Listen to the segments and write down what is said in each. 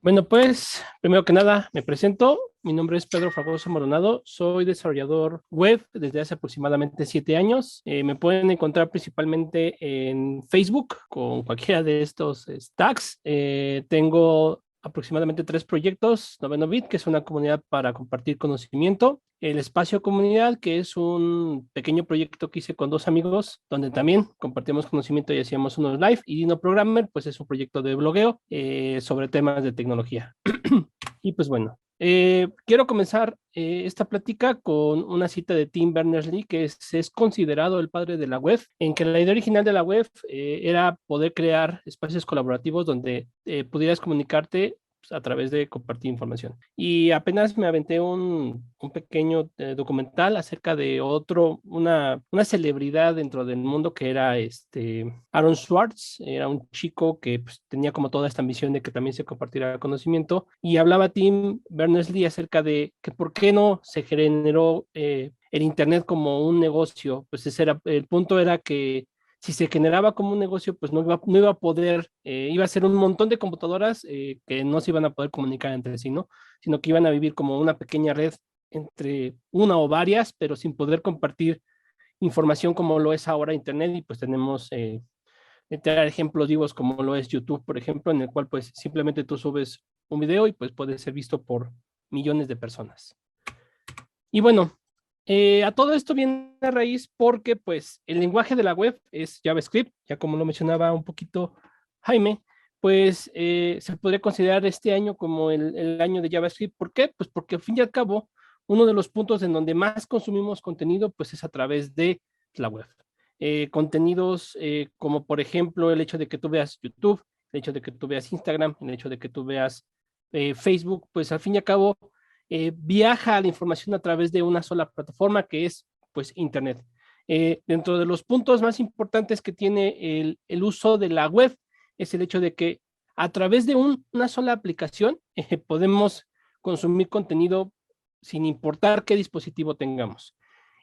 Bueno, pues, primero que nada, me presento. Mi nombre es Pedro Fragoso Maldonado. Soy desarrollador web desde hace aproximadamente 7 años. Me pueden encontrar principalmente en Facebook con cualquiera de estos stacks. Tengo aproximadamente 3 proyectos. Noveno Bit, que es una comunidad para compartir conocimiento. El Espacio Comunidad, que es un pequeño proyecto que hice con 2 amigos, donde también compartimos conocimiento y hacíamos unos live. Y Dino Programmer, pues es un proyecto de blogueo sobre temas de tecnología. Y pues bueno, quiero comenzar esta plática con una cita de Tim Berners-Lee, que es considerado el padre de la web, en que la idea original de la web era poder crear espacios colaborativos donde pudieras comunicarte a través de compartir información. Y apenas me aventé un pequeño documental acerca de una celebridad dentro del mundo que era Aaron Swartz. Era un chico que pues, tenía como toda esta ambición de que también se compartiera conocimiento, y hablaba Tim Berners-Lee acerca de que por qué no se generó el Internet como un negocio. Pues el punto era que si se generaba como un negocio, pues no iba a poder, iba a ser un montón de computadoras que no se iban a poder comunicar entre sí, ¿no? Sino que iban a vivir como una pequeña red entre una o varias, pero sin poder compartir información como lo es ahora Internet. Y pues tenemos ejemplos vivos como lo es YouTube, por ejemplo, en el cual pues simplemente tú subes un video y pues puede ser visto por millones de personas. Y bueno, a todo esto viene a raíz porque pues el lenguaje de la web es JavaScript, ya como lo mencionaba un poquito Jaime. Pues se podría considerar este año como el año de JavaScript. ¿Por qué? Pues porque al fin y al cabo, uno de los puntos en donde más consumimos contenido pues es a través de la web. Contenidos como por ejemplo el hecho de que tú veas YouTube, el hecho de que tú veas Instagram, el hecho de que tú veas Facebook, pues al fin y al cabo viaja la información a través de una sola plataforma que es pues Internet. Dentro de los puntos más importantes que tiene el uso de la web es el hecho de que a través de una sola aplicación podemos consumir contenido sin importar qué dispositivo tengamos.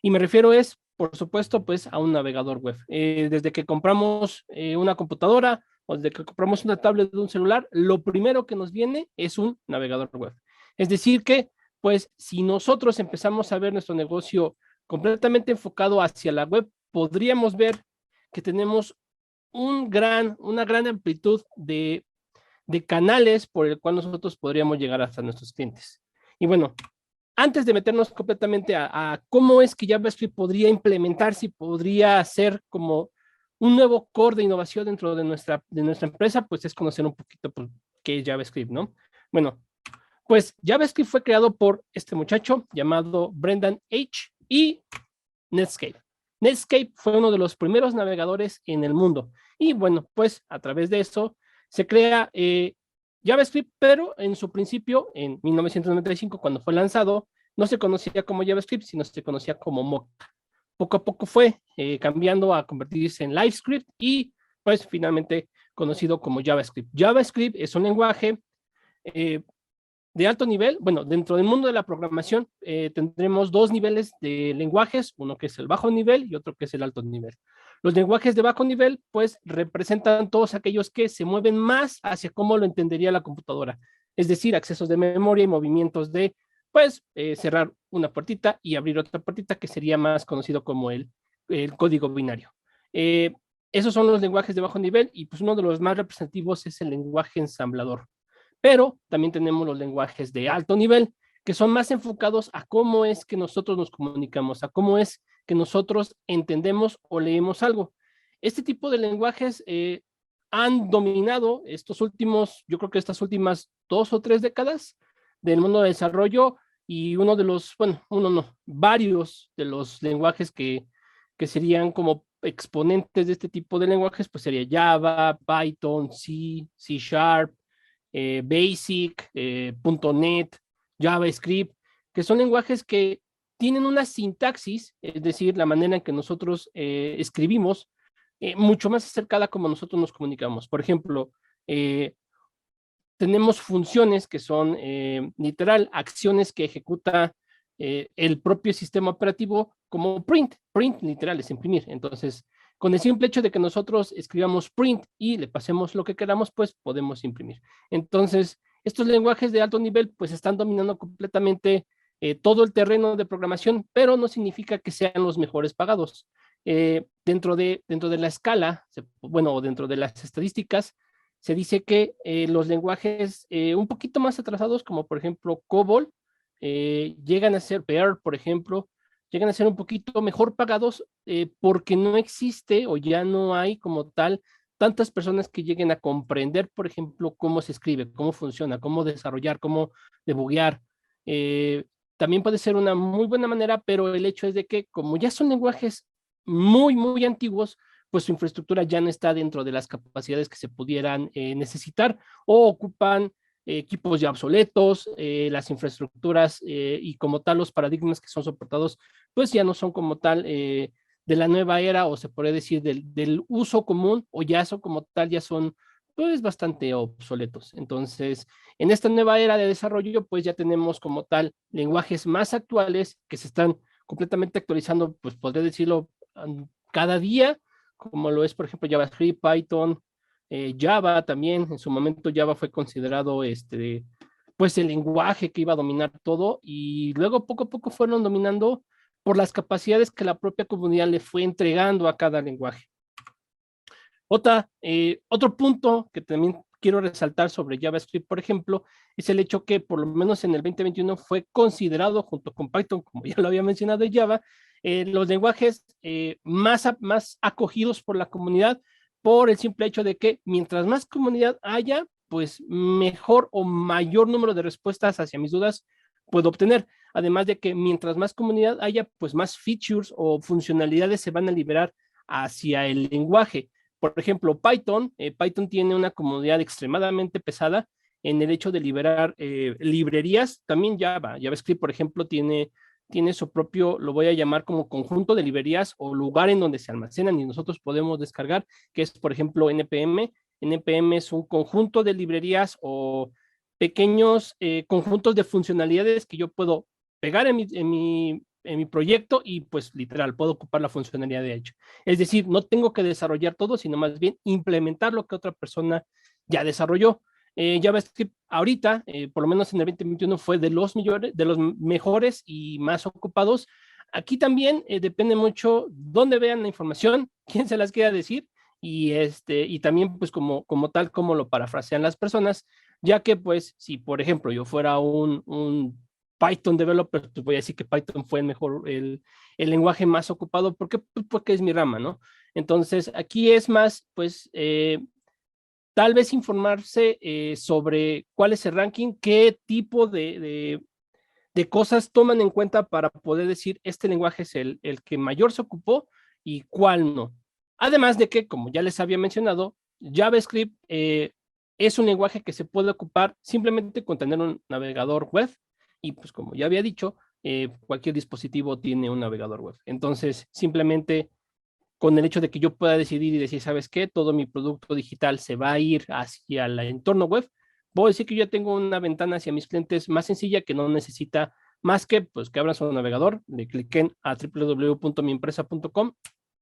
Y me refiero por supuesto, pues a un navegador web. Desde que compramos una computadora o desde que compramos una tablet de un celular, lo primero que nos viene es un navegador web. Es decir que, pues, si nosotros empezamos a ver nuestro negocio completamente enfocado hacia la web, podríamos ver que tenemos una gran amplitud de canales por el cual nosotros podríamos llegar hasta nuestros clientes. Y bueno, antes de meternos completamente a cómo es que JavaScript podría implementarse y podría ser como un nuevo core de innovación dentro de nuestra empresa, pues es conocer un poquito pues, qué es JavaScript, ¿no? Bueno, pues JavaScript fue creado por este muchacho llamado Brendan H. y Netscape. Netscape fue uno de los primeros navegadores en el mundo. Y bueno, pues a través de eso se crea JavaScript, pero en su principio, en 1995, cuando fue lanzado, no se conocía como JavaScript, sino se conocía como Mocha. Poco a poco fue cambiando a convertirse en LiveScript y pues finalmente conocido como JavaScript. JavaScript es un lenguaje de alto nivel. Bueno, dentro del mundo de la programación tendremos 2 niveles de lenguajes, uno que es el bajo nivel y otro que es el alto nivel. Los lenguajes de bajo nivel, pues, representan todos aquellos que se mueven más hacia cómo lo entendería la computadora, es decir, accesos de memoria y movimientos de, pues, cerrar una puertita y abrir otra puertita, que sería más conocido como el código binario. Esos son los lenguajes de bajo nivel y pues uno de los más representativos es el lenguaje ensamblador. Pero también tenemos los lenguajes de alto nivel, que son más enfocados a cómo es que nosotros nos comunicamos, a cómo es que nosotros entendemos o leemos algo. Este tipo de lenguajes han dominado yo creo que estas últimas 2 o 3 décadas del mundo de desarrollo, y uno de los, bueno, uno no, varios de los lenguajes que serían como exponentes de este tipo de lenguajes, pues sería Java, Python, C, C Sharp, Basic, .NET, JavaScript, que son lenguajes que tienen una sintaxis, es decir, la manera en que nosotros escribimos, mucho más acercada a como nosotros nos comunicamos. Por ejemplo, tenemos funciones que son literal acciones que ejecuta el propio sistema operativo, como print. Print literal es imprimir. Entonces, con el simple hecho de que nosotros escribamos print y le pasemos lo que queramos, pues podemos imprimir. Entonces, estos lenguajes de alto nivel pues están dominando completamente todo el terreno de programación, pero no significa que sean los mejores pagados. Dentro de la escala, bueno, dentro de las estadísticas, se dice que los lenguajes un poquito más atrasados, como por ejemplo COBOL, llegan a ser Perl, por ejemplo, llegan a ser un poquito mejor pagados porque no existe o ya no hay como tal tantas personas que lleguen a comprender, por ejemplo, cómo se escribe, cómo funciona, cómo desarrollar, cómo debuguear. También puede ser una muy buena manera, pero el hecho es de que como ya son lenguajes muy antiguos, pues su infraestructura ya no está dentro de las capacidades que se pudieran necesitar o ocupan equipos ya obsoletos, las infraestructuras y como tal los paradigmas que son soportados, pues ya no son como tal de la nueva era o se podría decir del uso común o ya son como tal, ya son pues bastante obsoletos. Entonces, en esta nueva era de desarrollo, pues ya tenemos como tal lenguajes más actuales que se están completamente actualizando, pues podría decirlo cada día, como lo es, por ejemplo, JavaScript, Python, Java también. En su momento Java fue considerado pues el lenguaje que iba a dominar todo y luego poco a poco fueron dominando por las capacidades que la propia comunidad le fue entregando a cada lenguaje. Otro punto que también quiero resaltar sobre JavaScript, por ejemplo, es el hecho que por lo menos en el 2021 fue considerado junto con Python, como ya lo había mencionado en Java, los lenguajes más acogidos por la comunidad por el simple hecho de que mientras más comunidad haya, pues mejor o mayor número de respuestas hacia mis dudas puedo obtener. Además de que mientras más comunidad haya, pues más features o funcionalidades se van a liberar hacia el lenguaje. Por ejemplo, Python tiene una comunidad extremadamente pesada en el hecho de liberar librerías. También JavaScript, por ejemplo, tiene su propio, lo voy a llamar como conjunto de librerías o lugar en donde se almacenan y nosotros podemos descargar, que es, por ejemplo, NPM. NPM es un conjunto de librerías o pequeños conjuntos de funcionalidades que yo puedo pegar en mi proyecto y pues literal puedo ocupar la funcionalidad de hecho. Es decir, no tengo que desarrollar todo, sino más bien implementar lo que otra persona ya desarrolló. JavaScript ahorita, por lo menos en el 2021, fue de los mejores y más ocupados. Aquí también depende mucho dónde vean la información, quién se las quiera decir y también pues como tal, como lo parafrasean las personas, ya que pues si por ejemplo yo fuera un Python developer, pues voy a decir que Python fue el lenguaje más ocupado porque, porque es mi rama, ¿no? Entonces aquí es más pues tal vez informarse sobre cuál es el ranking, qué tipo de cosas toman en cuenta para poder decir este lenguaje es el que mayor se ocupó y cuál no. Además de que, como ya les había mencionado, JavaScript es un lenguaje que se puede ocupar simplemente con tener un navegador web y pues como ya había dicho, cualquier dispositivo tiene un navegador web. Entonces, simplemente con el hecho de que yo pueda decidir y decir, ¿sabes qué? Todo mi producto digital se va a ir hacia el entorno web. Puedo decir que yo tengo una ventana hacia mis clientes más sencilla que no necesita más que pues que abran su navegador, le cliquen a www.miempresa.com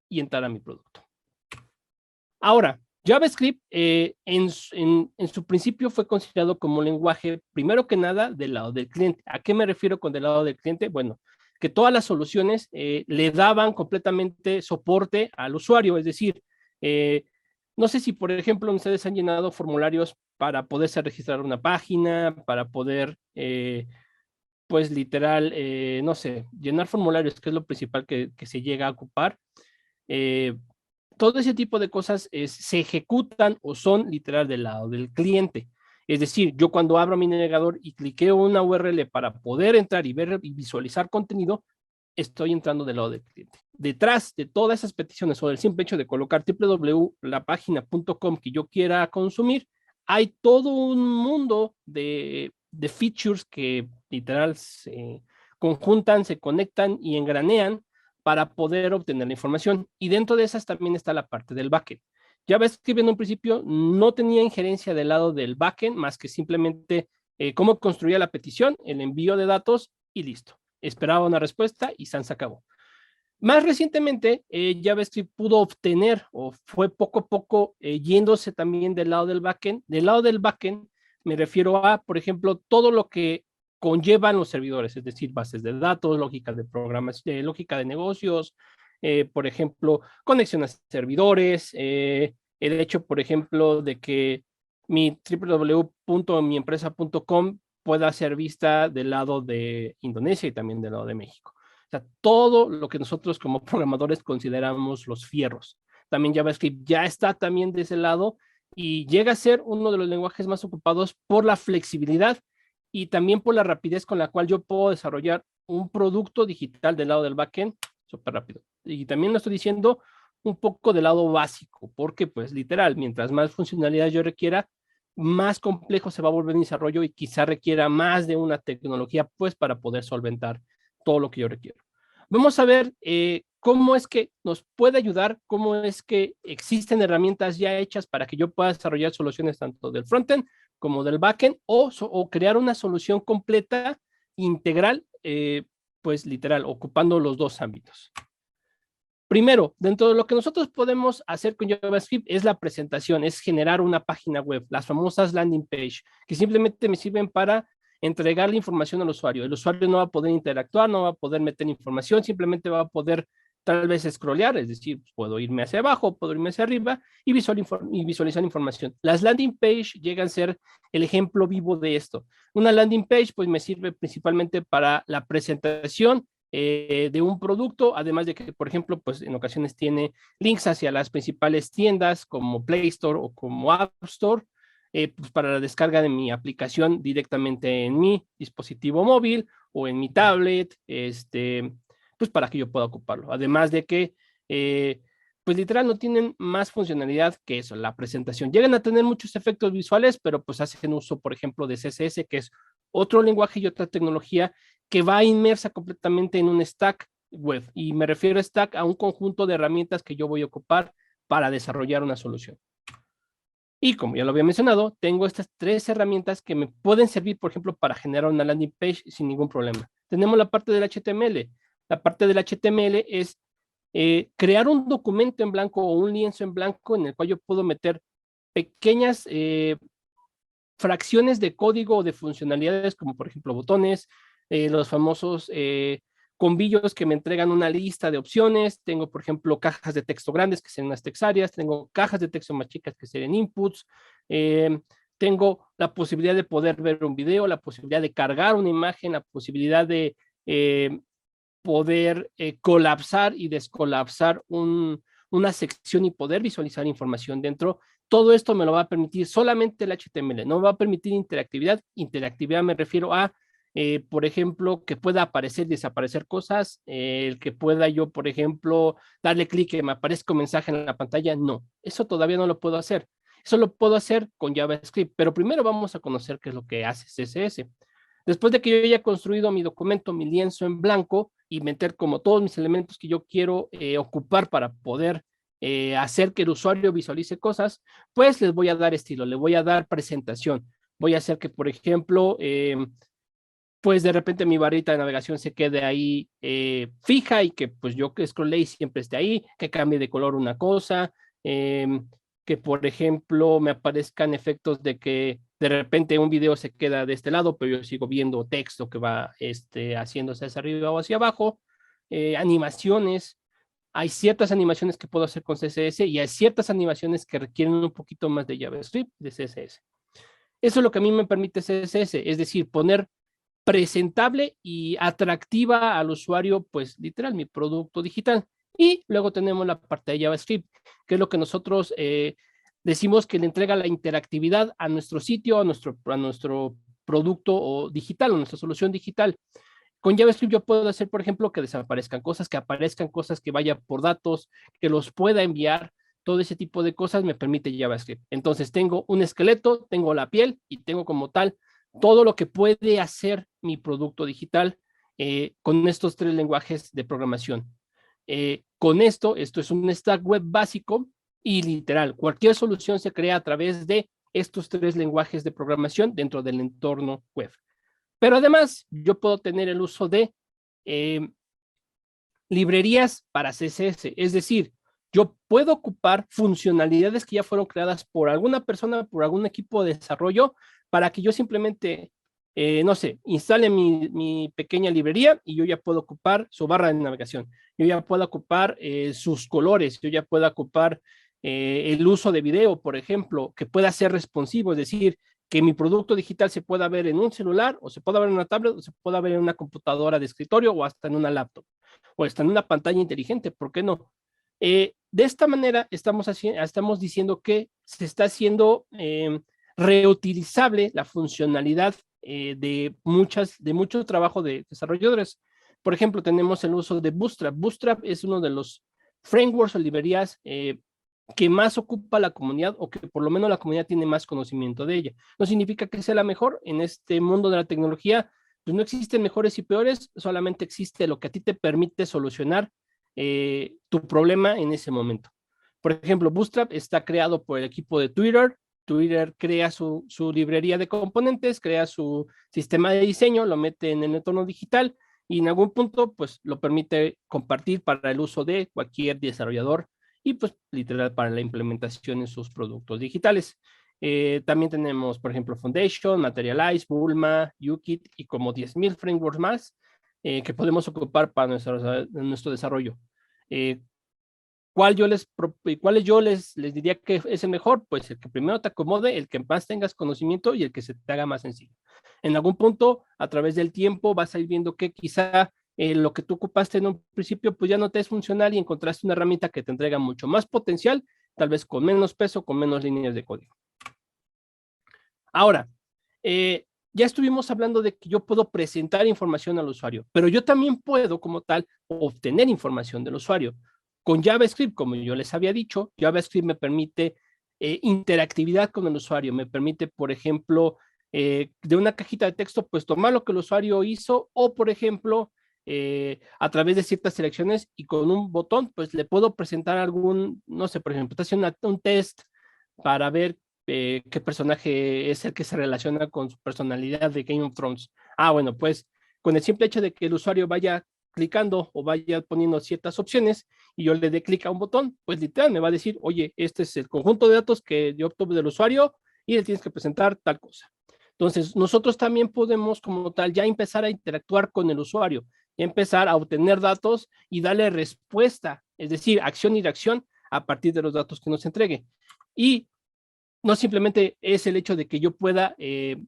y entrar a mi producto. Ahora, JavaScript en su principio fue considerado como un lenguaje, primero que nada, del lado del cliente. ¿A qué me refiero con del lado del cliente? Bueno, que todas las soluciones le daban completamente soporte al usuario, es decir, no sé si, por ejemplo, ustedes han llenado formularios para poderse registrar una página, para poder, pues literal, no sé, llenar formularios, que es lo principal que se llega a ocupar. Eh, Todo ese tipo de cosas se ejecutan o son literal del lado del cliente. Es decir, yo cuando abro mi navegador y cliqueo una URL para poder entrar y ver y visualizar contenido, estoy entrando del lado del cliente. Detrás de todas esas peticiones o del simple hecho de colocar www.lapagina.com que yo quiera consumir, hay todo un mundo de features que literal se conjuntan, se conectan y engranean para poder obtener la información. Y dentro de esas también está la parte del backend. Ya ves que en un principio no tenía injerencia del lado del backend, más que simplemente cómo construía la petición, el envío de datos y listo. Esperaba una respuesta y se acabó. Más recientemente, JavaScript pudo obtener o fue poco a poco yéndose también del lado del backend. Del lado del backend Me refiero a, por ejemplo, todo lo que conllevan los servidores, es decir, bases de datos, lógica de programación, lógica de negocios, por ejemplo, conexión a servidores, el hecho, por ejemplo, de que mi www.miempresa.com pueda ser vista del lado de Indonesia y también del lado de México. O sea, todo lo que nosotros como programadores consideramos los fierros. También JavaScript ya está también de ese lado y llega a ser uno de los lenguajes más ocupados por la flexibilidad y también por la rapidez con la cual yo puedo desarrollar un producto digital del lado del backend súper rápido. Y también lo estoy diciendo un poco del lado básico, porque pues literal, mientras más funcionalidad yo requiera, más complejo se va a volver mi desarrollo y quizá requiera más de una tecnología pues para poder solventar todo lo que yo requiero. Vamos a ver cómo es que nos puede ayudar, cómo es que existen herramientas ya hechas para que yo pueda desarrollar soluciones tanto del frontend como del backend o crear una solución completa, integral, pues literal, ocupando los dos ámbitos. Primero, dentro de lo que nosotros podemos hacer con JavaScript es la presentación, es generar una página web, las famosas landing page, que simplemente me sirven para entregar la información al usuario. El usuario no va a poder interactuar, no va a poder meter información, simplemente va a poder tal vez scrollear, es decir, puedo irme hacia abajo, puedo irme hacia arriba y visualizar información. Las landing page llegan a ser el ejemplo vivo de esto. Una landing page pues me sirve principalmente para la presentación de un producto, además de que, por ejemplo, pues en ocasiones tiene links hacia las principales tiendas como Play Store o como App Store, pues para la descarga de mi aplicación directamente en mi dispositivo móvil o en mi tablet, pues para que yo pueda ocuparlo. Además de que, pues literal no tienen más funcionalidad que eso, la presentación. Llegan a tener muchos efectos visuales, pero pues hacen uso, por ejemplo, de CSS, que es otro lenguaje y otra tecnología que va inmersa completamente en un stack web. Y me refiero a stack a un conjunto de herramientas que yo voy a ocupar para desarrollar una solución. Y como ya lo había mencionado, tengo estas tres herramientas que me pueden servir, por ejemplo, para generar una landing page sin ningún problema. Tenemos la parte del HTML. La parte del HTML es crear un documento en blanco o un lienzo en blanco en el cual yo puedo meter pequeñas fracciones de código o de funcionalidades, como por ejemplo botones, los famosos combillos que me entregan una lista de opciones. Tengo, por ejemplo, cajas de texto grandes que serían las textarias, tengo cajas de texto más chicas que serían inputs, tengo la posibilidad de poder ver un video, la posibilidad de cargar una imagen, la posibilidad de poder colapsar y descolapsar una sección y poder visualizar información dentro. Todo esto me lo va a permitir solamente el HTML, no va a permitir interactividad. Interactividad me refiero a, por ejemplo, que pueda aparecer y desaparecer cosas, el que pueda yo, por ejemplo, darle clic y me aparezca un mensaje en la pantalla. No, eso todavía no lo puedo hacer. Eso lo puedo hacer con JavaScript, pero primero vamos a conocer qué es lo que hace CSS. Después de que yo haya construido mi documento, mi lienzo en blanco y meter como todos mis elementos que yo quiero ocupar para poder hacer que el usuario visualice cosas, pues les voy a dar estilo, le voy a dar presentación. Voy a hacer que, por ejemplo, pues de repente mi barrita de navegación se quede ahí fija y que pues yo que scrollé y siempre esté ahí, que cambie de color una cosa, que por ejemplo me aparezcan efectos de que de repente un video se queda de este lado, pero yo sigo viendo texto que va haciéndose hacia arriba o hacia abajo, animaciones. Hay ciertas animaciones que puedo hacer con CSS y hay ciertas animaciones que requieren un poquito más de JavaScript, de CSS. Eso es lo que a mí me permite CSS, es decir, poner presentable y atractiva al usuario, pues literal, mi producto digital. Y luego tenemos la parte de JavaScript, que es lo que nosotros decimos que le entrega la interactividad a nuestro sitio, a nuestro producto o digital, o nuestra solución digital. Con JavaScript yo puedo hacer, por ejemplo, que desaparezcan cosas, que aparezcan cosas, que vaya por datos, que los pueda enviar. Todo ese tipo de cosas me permite JavaScript. Entonces tengo un esqueleto, tengo la piel y tengo como tal todo lo que puede hacer mi producto digital con estos tres lenguajes de programación. Con esto es un stack web básico y literal, cualquier solución se crea a través de estos tres lenguajes de programación dentro del entorno web. Pero además, yo puedo tener el uso de librerías para CSS, es decir, yo puedo ocupar funcionalidades que ya fueron creadas por alguna persona, por algún equipo de desarrollo, para que yo simplemente, no sé, instale mi pequeña librería y yo ya puedo ocupar su barra de navegación, yo ya puedo ocupar sus colores, yo ya puedo ocupar el uso de video, por ejemplo, que pueda ser responsivo, es decir, que mi producto digital se pueda ver en un celular, o se pueda ver en una tablet, o se pueda ver en una computadora de escritorio, o hasta en una laptop, o hasta en una pantalla inteligente, ¿por qué no? De esta manera estamos diciendo que se está haciendo reutilizable la funcionalidad de mucho trabajo de desarrolladores. Por ejemplo, tenemos el uso de Bootstrap. Bootstrap es uno de los frameworks o librerías que más ocupa la comunidad, o que por lo menos la comunidad tiene más conocimiento de ella. No significa que sea la mejor. En este mundo de la tecnología, pues no existen mejores y peores, solamente existe lo que a ti te permite solucionar tu problema en ese momento. Por ejemplo, Bootstrap está creado por el equipo de Twitter. Twitter crea su librería de componentes, crea su sistema de diseño, lo mete en el entorno digital y en algún punto pues lo permite compartir para el uso de cualquier desarrollador y pues literal para la implementación en sus productos digitales. También tenemos, por ejemplo, Foundation, Materialize, Bulma, UKIT y como 10,000 frameworks más que podemos ocupar para nuestro desarrollo. ¿Cuáles yo les diría que es el mejor? Pues el que primero te acomode, el que más tengas conocimiento y el que se te haga más sencillo. En algún punto, a través del tiempo, vas a ir viendo que quizá lo que tú ocupaste en un principio, pues ya no te es funcional y encontraste una herramienta que te entrega mucho más potencial, tal vez con menos peso, con menos líneas de código. Ahora, ya estuvimos hablando de que yo puedo presentar información al usuario, pero yo también puedo, como tal, obtener información del usuario. Con JavaScript, como yo les había dicho, JavaScript me permite interactividad con el usuario, me permite, por ejemplo, de una cajita de texto, pues tomar lo que el usuario hizo, o por ejemplo, a través de ciertas selecciones y con un botón, pues le puedo presentar algún, no sé, por ejemplo, está haciendo un test para ver qué personaje es el que se relaciona con su personalidad de Game of Thrones. Ah, bueno, pues con el simple hecho de que el usuario vaya clicando o vaya poniendo ciertas opciones y yo le dé clic a un botón, pues literal me va a decir, oye, este es el conjunto de datos que yo obtuve del usuario y le tienes que presentar tal cosa. Entonces, nosotros también podemos como tal ya empezar a interactuar con el usuario, empezar a obtener datos y darle respuesta, es decir, acción y reacción a partir de los datos que nos entregue. Y no simplemente es el hecho de que yo pueda,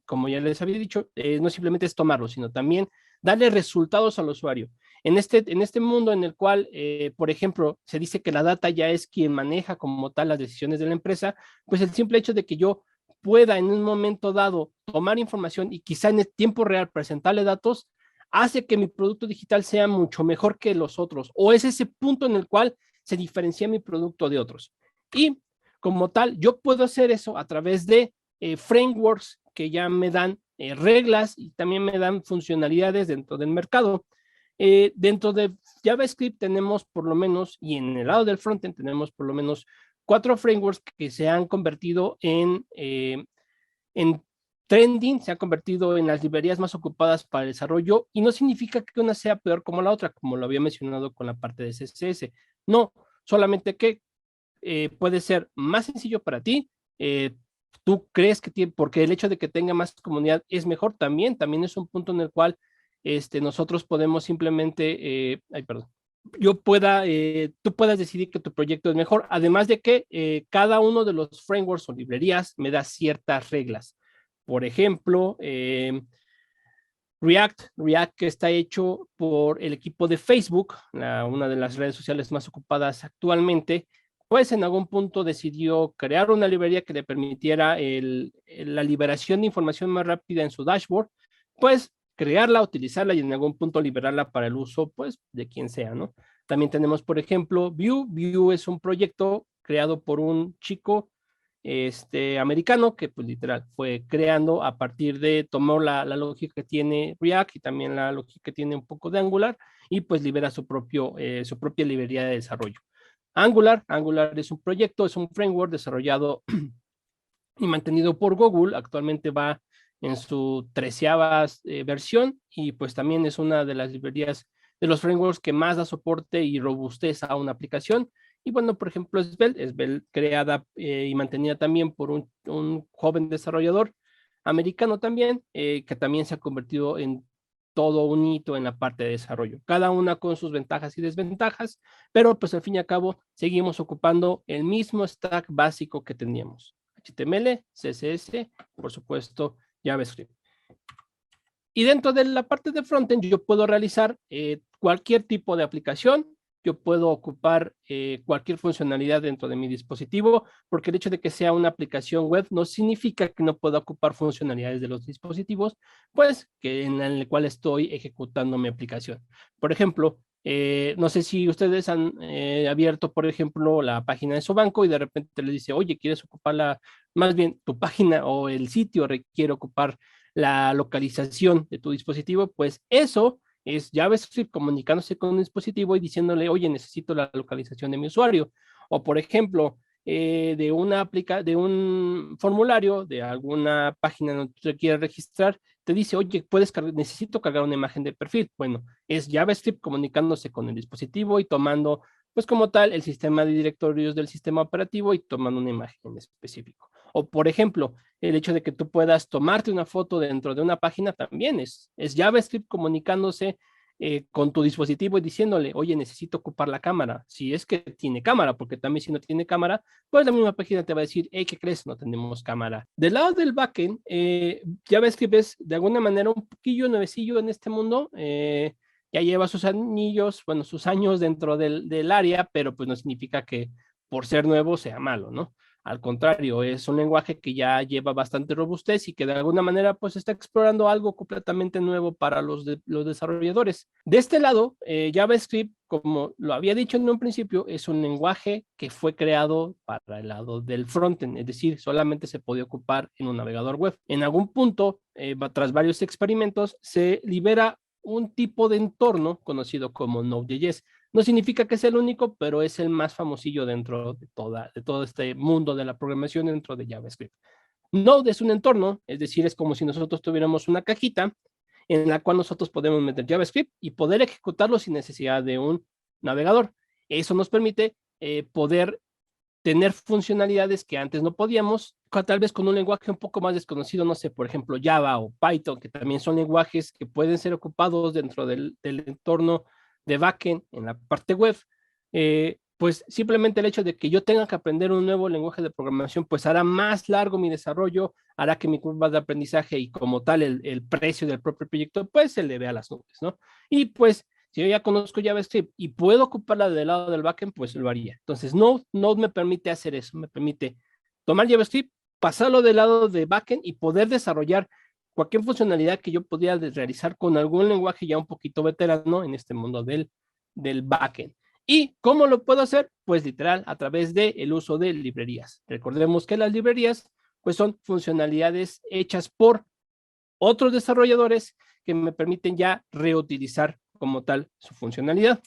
como ya les había dicho, no simplemente es tomarlo, sino también darle resultados al usuario. En este mundo en el cual, por ejemplo, se dice que la data ya es quien maneja como tal las decisiones de la empresa, pues el simple hecho de que yo pueda en un momento dado tomar información y quizá en el tiempo real presentarle datos, hace que mi producto digital sea mucho mejor que los otros, o es ese punto en el cual se diferencia mi producto de otros. Y como tal, yo puedo hacer eso a través de frameworks que ya me dan reglas y también me dan funcionalidades dentro del mercado. Dentro de JavaScript tenemos por lo menos, y en el lado del frontend tenemos por lo menos 4 frameworks que se han convertido en trending, se han convertido en las librerías más ocupadas para el desarrollo, y no significa que una sea peor como la otra, como lo había mencionado con la parte de CSS. No, solamente que puede ser más sencillo para ti. Tú crees que tiene, porque el hecho de que tenga más comunidad es mejor también es un punto en el cual nosotros podemos simplemente, perdón, tú puedas decidir que tu proyecto es mejor, además de que cada uno de los frameworks o librerías me da ciertas reglas. Por ejemplo, React que está hecho por el equipo de Facebook, una de las redes sociales más ocupadas actualmente, pues en algún punto decidió crear una librería que le permitiera la liberación de información más rápida en su dashboard, pues crearla, utilizarla y en algún punto liberarla para el uso, pues, de quien sea, ¿no? También tenemos, por ejemplo, Vue. Vue es un proyecto creado por un chico americano que pues literal fue creando a partir de, tomó la lógica que tiene React y también la lógica que tiene un poco de Angular y pues libera su propia librería de desarrollo. Angular es un proyecto, es un framework desarrollado y mantenido por Google, actualmente va en su 13ª versión y pues también es una de las librerías de los frameworks que más da soporte y robustez a una aplicación Y bueno, por ejemplo, Svelte creada y mantenida también por un joven desarrollador americano también, que también se ha convertido en todo un hito en la parte de desarrollo, cada una con sus ventajas y desventajas, pero pues al fin y al cabo seguimos ocupando el mismo stack básico que teníamos: HTML, CSS, por supuesto, JavaScript. Y dentro de la parte de frontend yo puedo realizar cualquier tipo de aplicación, yo puedo ocupar cualquier funcionalidad dentro de mi dispositivo, porque el hecho de que sea una aplicación web no significa que no pueda ocupar funcionalidades de los dispositivos, pues, en el cual estoy ejecutando mi aplicación. Por ejemplo, no sé si ustedes han abierto, por ejemplo, la página de su banco y de repente le dice, oye, ¿quieres ocuparla? Más bien, tu página o el sitio requiere ocupar la localización de tu dispositivo, pues eso es JavaScript comunicándose con un dispositivo y diciéndole, oye, necesito la localización de mi usuario. O por ejemplo, de un formulario, de alguna página donde tú te quieres registrar, te dice, oye, necesito cargar una imagen de perfil. Bueno, es JavaScript comunicándose con el dispositivo y tomando, pues como tal, el sistema de directorios del sistema operativo y tomando una imagen en específico. O por ejemplo, el hecho de que tú puedas tomarte una foto dentro de una página también es JavaScript comunicándose con tu dispositivo y diciéndole, oye, necesito ocupar la cámara, si es que tiene cámara, porque también si no tiene cámara, pues la misma página te va a decir, hey, ¿qué crees? No tenemos cámara. Del lado del backend, JavaScript es de alguna manera un poquillo nuevecillo en este mundo, ya lleva sus anillos, bueno, sus años dentro del área, pero pues no significa que por ser nuevo sea malo, ¿no? Al contrario, es un lenguaje que ya lleva bastante robustez y que de alguna manera pues está explorando algo completamente nuevo para los desarrolladores. De este lado, JavaScript, como lo había dicho en un principio, es un lenguaje que fue creado para el lado del frontend, es decir, solamente se podía ocupar en un navegador web. En algún punto, tras varios experimentos, se libera un tipo de entorno conocido como Node.js. No significa que sea el único, pero es el más famosillo dentro de todo este mundo de la programación dentro de JavaScript. Node es un entorno, es decir, es como si nosotros tuviéramos una cajita en la cual nosotros podemos meter JavaScript y poder ejecutarlo sin necesidad de un navegador. Eso nos permite poder tener funcionalidades que antes no podíamos, tal vez con un lenguaje un poco más desconocido, no sé, por ejemplo, Java o Python, que también son lenguajes que pueden ser ocupados dentro del entorno de backend en la parte web. Pues simplemente el hecho de que yo tenga que aprender un nuevo lenguaje de programación, pues hará más largo mi desarrollo, hará que mi curva de aprendizaje y como tal el precio del propio proyecto, pues se eleve a las nubes, ¿no? Y pues si yo ya conozco JavaScript y puedo ocuparla del lado del backend, pues lo haría. Entonces, Node me permite hacer eso, me permite tomar JavaScript, pasarlo del lado de backend y poder desarrollar cualquier funcionalidad que yo podría realizar con algún lenguaje ya un poquito veterano en este mundo del backend. ¿Y cómo lo puedo hacer? Pues literal, a través del uso de librerías. Recordemos que las librerías pues son funcionalidades hechas por otros desarrolladores que me permiten ya reutilizar como tal su funcionalidad.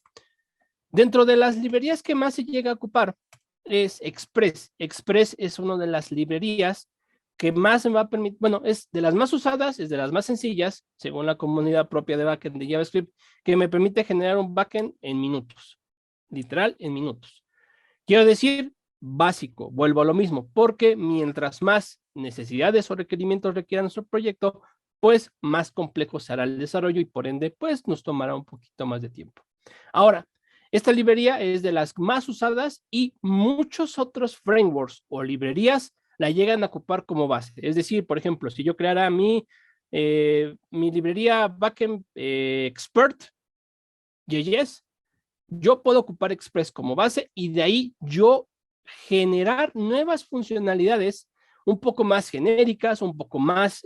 Dentro de las librerías que más se llega a ocupar es Express. Express es una de las librerías que más me va a permitir, bueno, es de las más usadas, es de las más sencillas, según la comunidad propia de backend de JavaScript, que me permite generar un backend en minutos, literal en minutos. Quiero decir, básico, vuelvo a lo mismo, porque mientras más necesidades o requerimientos requiera nuestro proyecto, pues más complejo será el desarrollo y por ende, pues nos tomará un poquito más de tiempo. Ahora, esta librería es de las más usadas y muchos otros frameworks o librerías la llegan a ocupar como base. Es decir, por ejemplo, si yo creara mi librería backend expert, JS, yo puedo ocupar Express como base y de ahí yo generar nuevas funcionalidades un poco más genéricas, un poco más,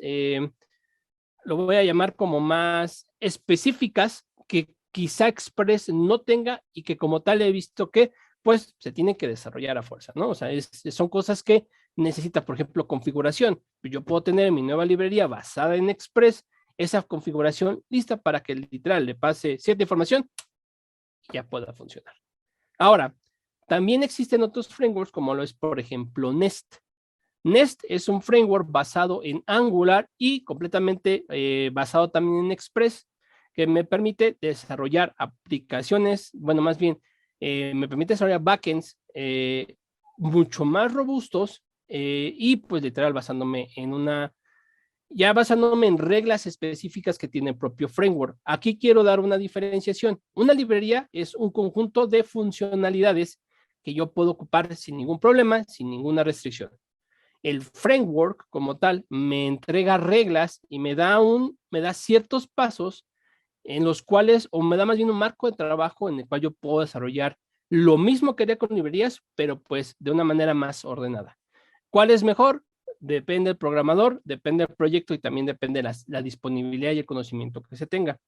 lo voy a llamar como más específicas, que quizá Express no tenga y que como tal he visto que pues se tienen que desarrollar a fuerza, ¿no? O sea, son cosas que necesita, por ejemplo, configuración. Yo puedo tener mi nueva librería basada en Express, esa configuración lista para que literal le pase cierta información y ya pueda funcionar. Ahora, también existen otros frameworks como lo es, por ejemplo, Nest. Nest es un framework basado en Angular y completamente basado también en Express, que me permite desarrollar aplicaciones, bueno, más bien me permite desarrollar backends mucho más robustos y pues literal basándome en reglas específicas que tiene el propio framework. Aquí quiero dar una diferenciación. Una librería es un conjunto de funcionalidades que yo puedo ocupar sin ningún problema, sin ninguna restricción. El framework como tal me entrega reglas y me da ciertos pasos en los cuales, o me da más bien un marco de trabajo en el cual yo puedo desarrollar lo mismo que haría con librerías, pero pues de una manera más ordenada. ¿Cuál es mejor? Depende del programador, depende del proyecto y también depende de la disponibilidad y el conocimiento que se tenga.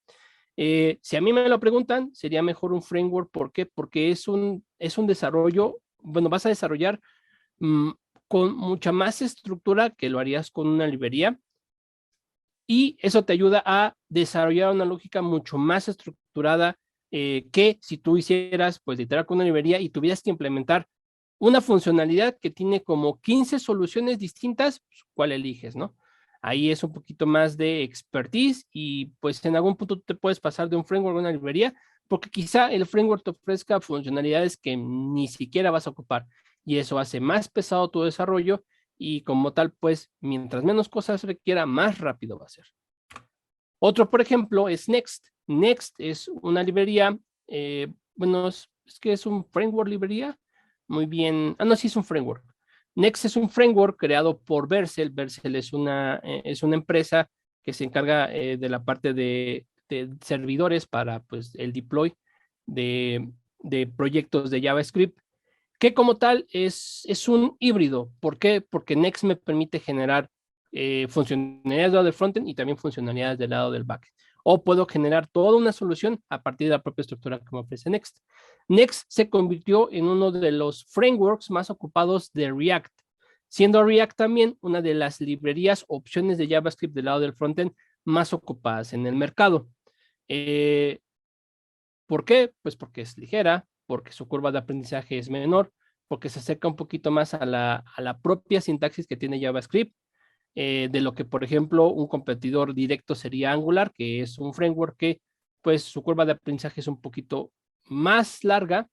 Si a mí me lo preguntan, sería mejor un framework. ¿Por qué? Porque es un desarrollo, bueno, vas a desarrollar con mucha más estructura que lo harías con una librería, y eso te ayuda a desarrollar una lógica mucho más estructurada que si tú hicieras, pues literal, con una librería y tuvieras que implementar una funcionalidad que tiene como 15 soluciones distintas, pues, ¿cuál eliges, no? Ahí es un poquito más de expertise y pues en algún punto te puedes pasar de un framework a una librería, porque quizá el framework te ofrezca funcionalidades que ni siquiera vas a ocupar y eso hace más pesado tu desarrollo y como tal, pues, mientras menos cosas requiera, más rápido va a ser. Otro, por ejemplo, es Next. Next es una librería, bueno, es que es un framework librería, muy bien, no, sí es un framework. Next es un framework creado por Vercel. Vercel es una empresa que se encarga de la parte de servidores para, pues, el deploy de proyectos de JavaScript, que como tal es un híbrido. ¿Por qué? Porque Next me permite generar funcionalidades del lado del frontend y también funcionalidades del lado del backend. O puedo generar toda una solución a partir de la propia estructura que me ofrece Next. Next se convirtió en uno de los frameworks más ocupados de React, siendo React también una de las librerías, opciones de JavaScript del lado del frontend más ocupadas en el mercado. ¿Por qué? Pues porque es ligera, porque su curva de aprendizaje es menor, porque se acerca un poquito más a la propia sintaxis que tiene JavaScript, de lo que, por ejemplo, un competidor directo sería Angular, que es un framework que, pues, su curva de aprendizaje es un poquito más larga.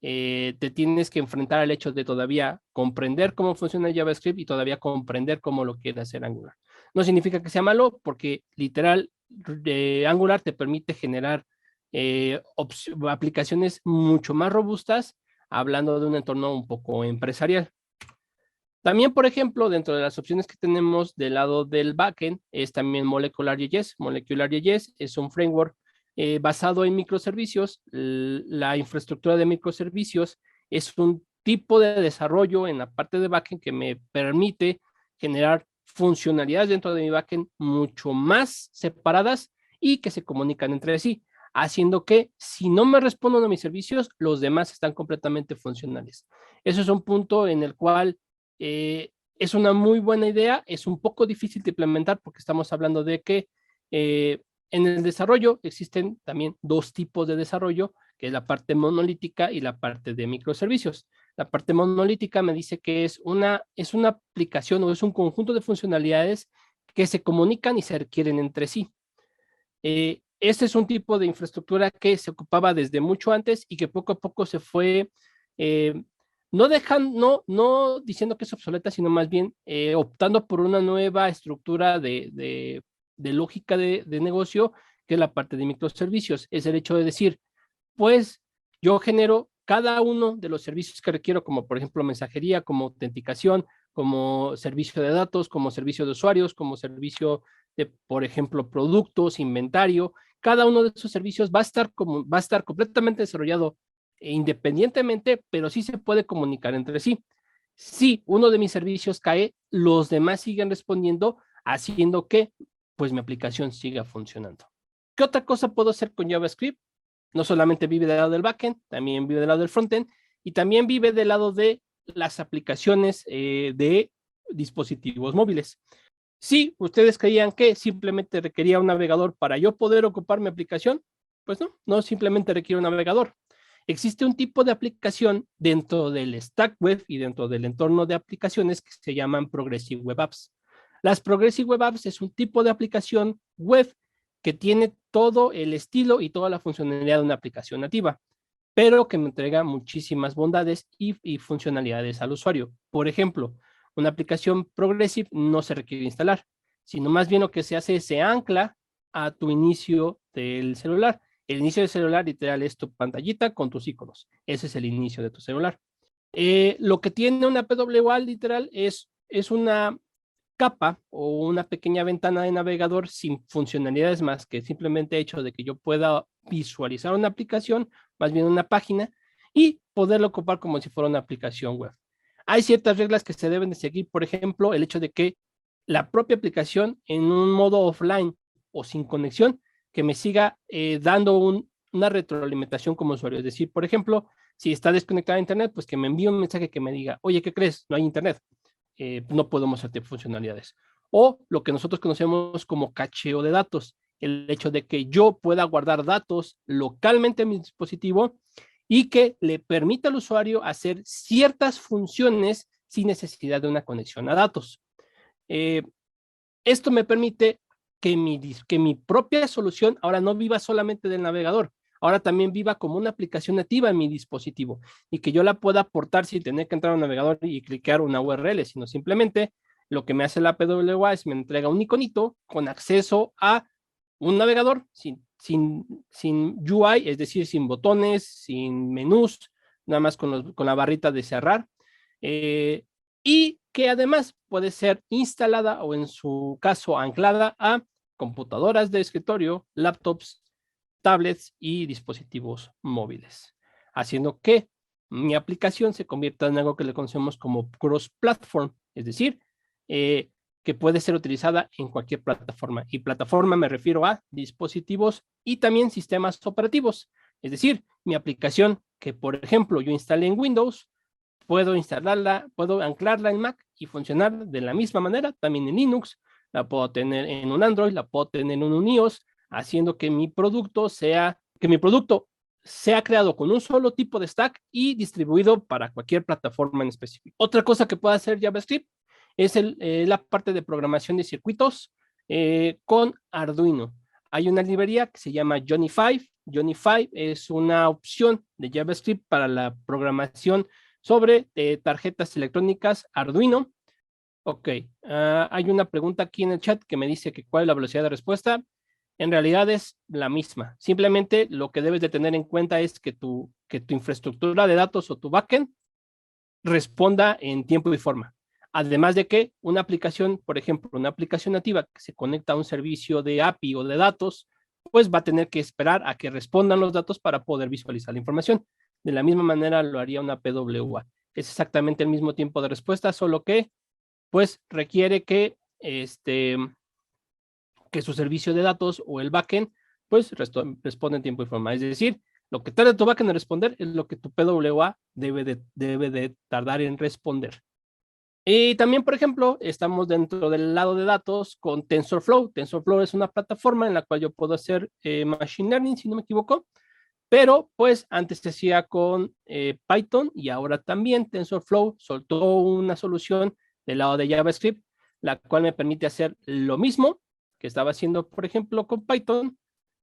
Te tienes que enfrentar al hecho de todavía comprender cómo funciona JavaScript y todavía comprender cómo lo quiere hacer Angular. No significa que sea malo, porque literal, Angular te permite generar aplicaciones mucho más robustas, hablando de un entorno un poco empresarial. También, por ejemplo, dentro de las opciones que tenemos del lado del backend, es también MolecularJS. MolecularJS es un framework basado en microservicios. La infraestructura de microservicios es un tipo de desarrollo en la parte de backend que me permite generar funcionalidades dentro de mi backend mucho más separadas y que se comunican entre sí, haciendo que si no me responden a mis servicios, los demás están completamente funcionales. Eso es un punto en el cual es una muy buena idea. Es un poco difícil de implementar porque estamos hablando de que en el desarrollo existen también dos tipos de desarrollo, que es la parte monolítica y la parte de microservicios. La parte monolítica me dice que es una aplicación o es un conjunto de funcionalidades que se comunican y se requieren entre sí. Este es un tipo de infraestructura que se ocupaba desde mucho antes y que poco a poco se fue eh, no diciendo que es obsoleta, sino más bien optando por una nueva estructura de lógica de negocio, que es la parte de microservicios. Es el hecho de decir, pues yo genero cada uno de los servicios que requiero, como por ejemplo mensajería, como autenticación, como servicio de datos, como servicio de usuarios, como servicio de, por ejemplo, productos, inventario. Cada uno de esos servicios va a estar completamente desarrollado independientemente, pero sí se puede comunicar entre sí. Si uno de mis servicios cae, los demás siguen respondiendo, haciendo que pues mi aplicación siga funcionando. ¿Qué otra cosa puedo hacer con JavaScript? No solamente vive del lado del backend, también vive del lado del frontend y también vive del lado de las aplicaciones de dispositivos móviles. Si ustedes creían que simplemente requería un navegador para yo poder ocupar mi aplicación, pues no simplemente requiere un navegador. Existe un tipo de aplicación dentro del stack web y dentro del entorno de aplicaciones que se llaman Progressive Web Apps. Las Progressive Web Apps es un tipo de aplicación web que tiene todo el estilo y toda la funcionalidad de una aplicación nativa. pero que me entrega muchísimas bondades y funcionalidades al usuario. Por ejemplo, una aplicación Progressive no se requiere instalar, sino más bien lo que se hace es se ancla a tu inicio del celular. El inicio del celular literal es tu pantallita con tus iconos. Ese es el inicio de tu celular. Lo que tiene una PWA literal es una capa o una pequeña ventana de navegador sin funcionalidades más que simplemente hecho de que yo pueda visualizar una aplicación, más bien una página, y poderlo ocupar como si fuera una aplicación web. Hay ciertas reglas que se deben de seguir, por ejemplo, el hecho de que la propia aplicación en un modo offline o sin conexión, que me siga dando una retroalimentación como usuario. Es decir, por ejemplo, si está desconectada a internet, pues que me envíe un mensaje que me diga, oye, ¿qué crees? No hay internet. No podemos hacer funcionalidades. O lo que nosotros conocemos como cacheo de datos, el hecho de que yo pueda guardar datos localmente en mi dispositivo y que le permita al usuario hacer ciertas funciones sin necesidad de una conexión a datos. Esto me permite que mi propia solución ahora no viva solamente del navegador, ahora también viva como una aplicación nativa en mi dispositivo y que yo la pueda aportar sin tener que entrar a un navegador y clicar una URL, sino simplemente lo que me hace la PWA es me entrega un iconito con acceso a un navegador sin UI, es decir, sin botones, sin menús, nada más con la barrita de cerrar. Y que además puede ser instalada o en su caso anclada a computadoras de escritorio, laptops, tablets y dispositivos móviles, haciendo que mi aplicación se convierta en algo que le conocemos como cross-platform, es decir, que puede ser utilizada en cualquier plataforma. Y plataforma me refiero a dispositivos y también sistemas operativos. Es decir, mi aplicación que, por ejemplo, yo instalé en Windows, puedo instalarla, puedo anclarla en Mac y funcionar de la misma manera, también en Linux, la puedo tener en un Android, la puedo tener en un iOS, haciendo que mi producto sea creado con un solo tipo de stack y distribuido para cualquier plataforma en específico. Otra cosa que puede hacer JavaScript es la parte de programación de circuitos con Arduino. Hay una librería que se llama Johnny 5. Johnny 5 es una opción de JavaScript para la programación sobre tarjetas electrónicas Arduino. Ok, hay una pregunta aquí en el chat que me dice que cuál es la velocidad de respuesta. En realidad es la misma. Simplemente lo que debes de tener en cuenta es que tu infraestructura de datos o tu backend responda en tiempo y forma. Además de que una aplicación, por ejemplo, una aplicación nativa que se conecta a un servicio de API o de datos, pues va a tener que esperar a que respondan los datos para poder visualizar la información. De la misma manera lo haría una PWA. Es exactamente el mismo tiempo de respuesta, solo que pues requiere que su servicio de datos o el backend pues responde en tiempo y forma. Es decir, lo que tarda tu backend en responder es lo que tu PWA debe de tardar en responder. Y también, por ejemplo, estamos dentro del lado de datos con TensorFlow. TensorFlow es una plataforma en la cual yo puedo hacer Machine Learning, si no me equivoco, pero pues antes se hacía con Python y ahora también TensorFlow soltó una solución del lado de JavaScript, la cual me permite hacer lo mismo que estaba haciendo, por ejemplo, con Python,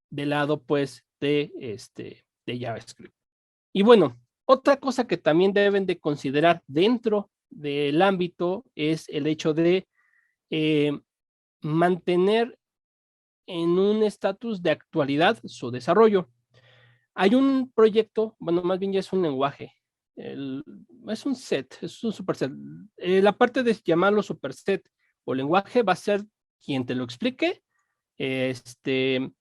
del lado pues de JavaScript. Y bueno, otra cosa que también deben de considerar dentro del ámbito es el hecho de mantener en un estatus de actualidad su desarrollo. Hay un proyecto, bueno, más bien ya es un lenguaje, es un set, es un superset. La parte de llamarlo superset o lenguaje va a ser quien te lo explique. Se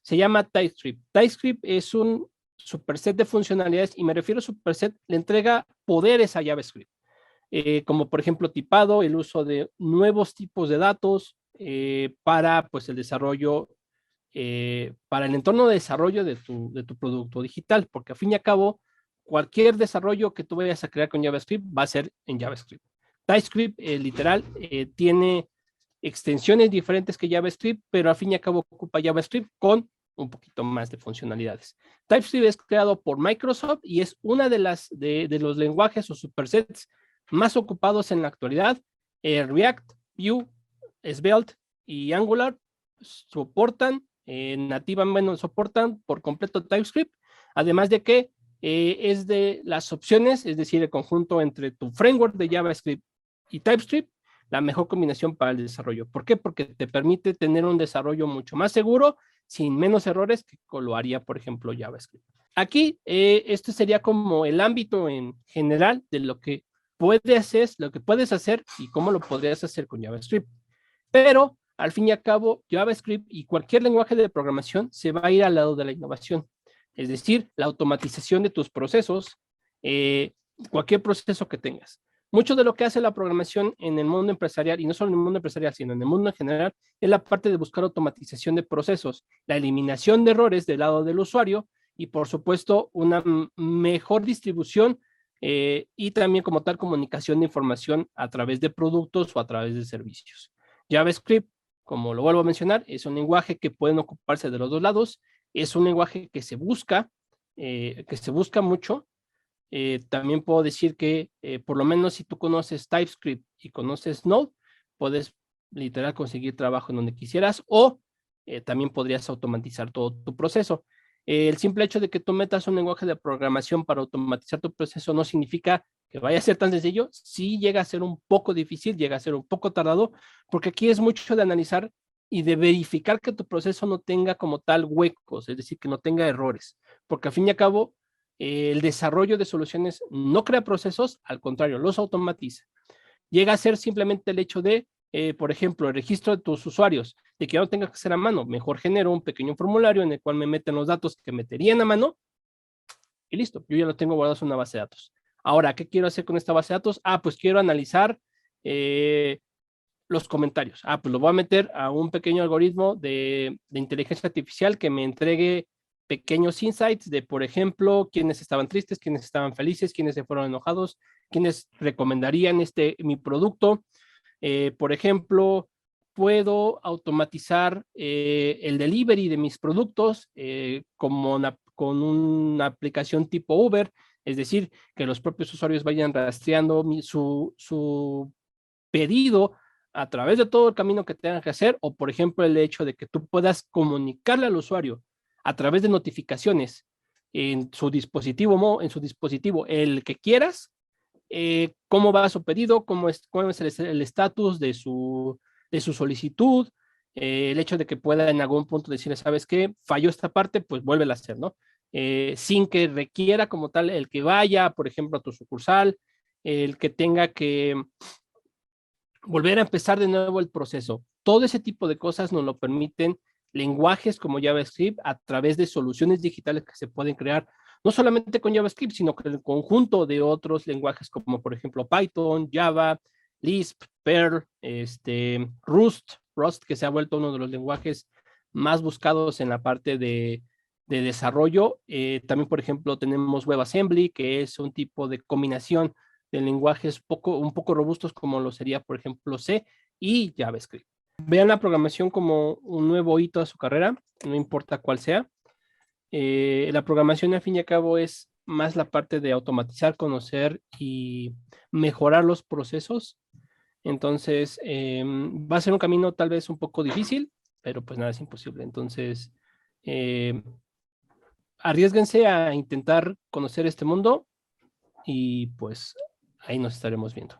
llama TypeScript. TypeScript es un superset de funcionalidades y me refiero a superset, le entrega poderes a JavaScript, como por ejemplo tipado, el uso de nuevos tipos de datos para pues el desarrollo, para el entorno de desarrollo de tu producto digital, porque al fin y al cabo, cualquier desarrollo que tú vayas a crear con JavaScript va a ser en JavaScript. TypeScript, literal, tiene extensiones diferentes que JavaScript, pero al fin y al cabo ocupa JavaScript con un poquito más de funcionalidades. TypeScript es creado por Microsoft y es una de los lenguajes o supersets más ocupados en la actualidad. React, Vue, Svelte y Angular soportan soportan por completo TypeScript, además de que es de las opciones, es decir, el conjunto entre tu framework de JavaScript y TypeScript, la mejor combinación para el desarrollo. ¿Por qué? Porque te permite tener un desarrollo mucho más seguro, sin menos errores que lo haría, por ejemplo, JavaScript. Aquí, esto sería como el ámbito en general de lo que puedes hacer y cómo lo podrías hacer con JavaScript. Pero, al fin y al cabo, JavaScript y cualquier lenguaje de programación se va a ir al lado de la innovación. Es decir, la automatización de tus procesos, cualquier proceso que tengas. Mucho de lo que hace la programación en el mundo empresarial, y no solo en el mundo empresarial, sino en el mundo en general, es la parte de buscar automatización de procesos, la eliminación de errores del lado del usuario y, por supuesto, una mejor distribución y también como tal comunicación de información a través de productos o a través de servicios. JavaScript, como lo vuelvo a mencionar, es un lenguaje que pueden ocuparse de los dos lados, es un lenguaje que se busca mucho. También puedo decir que por lo menos si tú conoces TypeScript y conoces Node, puedes literal conseguir trabajo en donde quisieras o también podrías automatizar todo tu proceso. El simple hecho de que tú metas un lenguaje de programación para automatizar tu proceso no significa que vaya a ser tan sencillo. Sí llega a ser un poco difícil, llega a ser un poco tardado, porque aquí es mucho de analizar y de verificar que tu proceso no tenga como tal huecos, es decir, que no tenga errores, porque al fin y al cabo el desarrollo de soluciones no crea procesos, al contrario, los automatiza. Llega a ser simplemente el hecho de, por ejemplo, el registro de tus usuarios, de que ya no tengas que hacer a mano, mejor genero un pequeño formulario en el cual me meten los datos que meterían a mano y listo, yo ya lo tengo guardado en una base de datos. Ahora, ¿qué quiero hacer con esta base de datos? Pues quiero analizar los comentarios. Pues lo voy a meter a un pequeño algoritmo de inteligencia artificial que me entregue pequeños insights de, por ejemplo, quiénes estaban tristes, quiénes estaban felices, quiénes se fueron enojados, quiénes recomendarían mi producto. Por ejemplo, puedo automatizar el delivery de mis productos con una aplicación tipo Uber, es decir, que los propios usuarios vayan rastreando su pedido a través de todo el camino que tengan que hacer, o por ejemplo el hecho de que tú puedas comunicarle al usuario a través de notificaciones en su dispositivo, el que quieras, cómo va su pedido, cómo es el estatus de su solicitud, el hecho de que pueda en algún punto decirle, ¿sabes qué? Falló esta parte, pues vuélvela a hacer, ¿no? Sin que requiera como tal el que vaya, por ejemplo, a tu sucursal, el que tenga que volver a empezar de nuevo el proceso. Todo ese tipo de cosas nos lo permiten lenguajes como JavaScript a través de soluciones digitales que se pueden crear, no solamente con JavaScript, sino con el conjunto de otros lenguajes como por ejemplo Python, Java, Lisp, Perl, Rust, que se ha vuelto uno de los lenguajes más buscados en la parte de desarrollo. También, por ejemplo, tenemos WebAssembly, que es un tipo de combinación de lenguajes un poco robustos como lo sería, por ejemplo, C y JavaScript. Vean la programación como un nuevo hito a su carrera, no importa cuál sea. La programación, al fin y al cabo, es más la parte de automatizar, conocer y mejorar los procesos. Entonces, va a ser un camino tal vez un poco difícil, pero pues nada es imposible. Entonces, arriesguense a intentar conocer este mundo y pues ahí nos estaremos viendo.